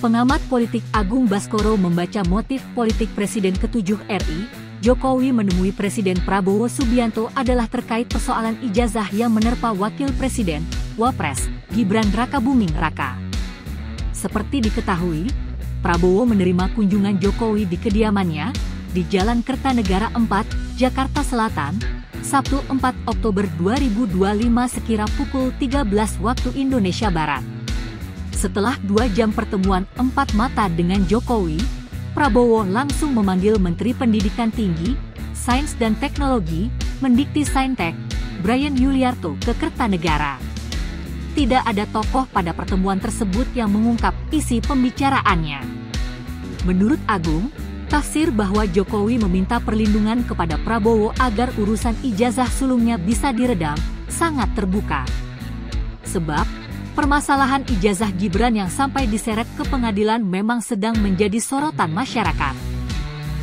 Pengamat politik Agung Baskoro membaca motif politik Presiden ke-7 RI, Jokowi menemui Presiden Prabowo Subianto adalah terkait persoalan ijazah yang menerpa Wakil Presiden, Wapres, Gibran Rakabuming Raka. Seperti diketahui, Prabowo menerima kunjungan Jokowi di kediamannya, di Jalan Kertanegara 4, Jakarta Selatan, Sabtu 4 Oktober 2025 sekira pukul 13 waktu Indonesia Barat. Setelah 2 jam pertemuan empat mata dengan Jokowi, Prabowo langsung memanggil Menteri Pendidikan Tinggi, Sains dan Teknologi, Mendikti-Saintek, Bryan Yuliarto ke Kertanegara. Tidak ada tokoh pada pertemuan tersebut yang mengungkap isi pembicaraannya. Menurut Agung, tafsir bahwa Jokowi meminta perlindungan kepada Prabowo agar urusan ijazah sulungnya bisa diredam, sangat terbuka. Sebab, permasalahan ijazah Gibran yang sampai diseret ke pengadilan memang sedang menjadi sorotan masyarakat.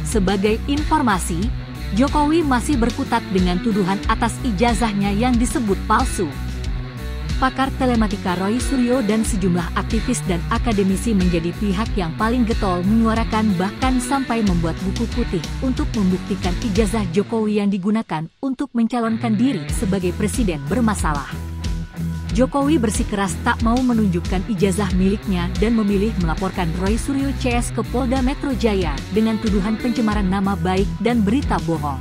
Sebagai informasi, Jokowi masih berkutat dengan tuduhan atas ijazahnya yang disebut palsu. Pakar telematika Roy Suryo dan sejumlah aktivis dan akademisi menjadi pihak yang paling getol menyuarakan bahkan sampai membuat buku putih untuk membuktikan ijazah Jokowi yang digunakan untuk mencalonkan diri sebagai presiden bermasalah. Jokowi bersikeras tak mau menunjukkan ijazah miliknya dan memilih melaporkan Roy Suryo CS ke Polda Metro Jaya dengan tuduhan pencemaran nama baik dan berita bohong.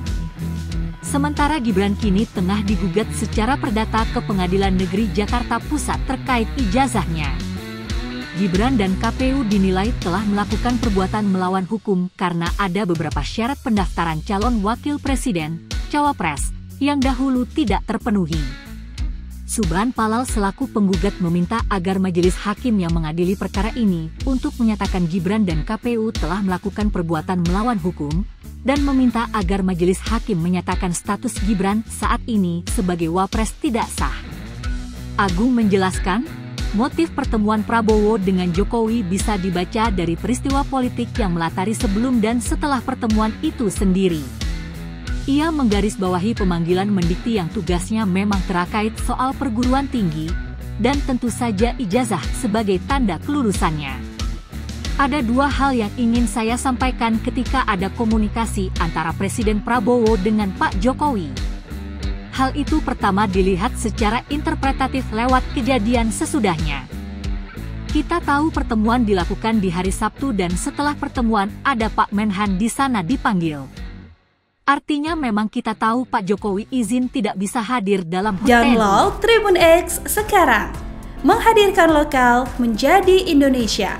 Sementara Gibran kini tengah digugat secara perdata ke Pengadilan Negeri Jakarta Pusat terkait ijazahnya. Gibran dan KPU dinilai telah melakukan perbuatan melawan hukum karena ada beberapa syarat pendaftaran calon wakil presiden, cawapres, yang dahulu tidak terpenuhi. Subhan Palal selaku penggugat meminta agar majelis hakim yang mengadili perkara ini untuk menyatakan Gibran dan KPU telah melakukan perbuatan melawan hukum dan meminta agar majelis hakim menyatakan status Gibran saat ini sebagai wapres tidak sah. Agung menjelaskan, motif pertemuan Prabowo dengan Jokowi bisa dibaca dari peristiwa politik yang melatari sebelum dan setelah pertemuan itu sendiri. Ia menggarisbawahi pemanggilan Mendikti yang tugasnya memang terkait soal perguruan tinggi, dan tentu saja ijazah sebagai tanda kelulusannya. Ada 2 hal yang ingin saya sampaikan ketika ada komunikasi antara Presiden Prabowo dengan Pak Jokowi. Hal itu pertama dilihat secara interpretatif lewat kejadian sesudahnya. Kita tahu pertemuan dilakukan di hari Sabtu dan setelah pertemuan ada Pak Menhan di sana dipanggil. Artinya memang kita tahu Pak Jokowi izin tidak bisa hadir dalam hotel. Download Tribun X sekarang, menghadirkan lokal menjadi Indonesia.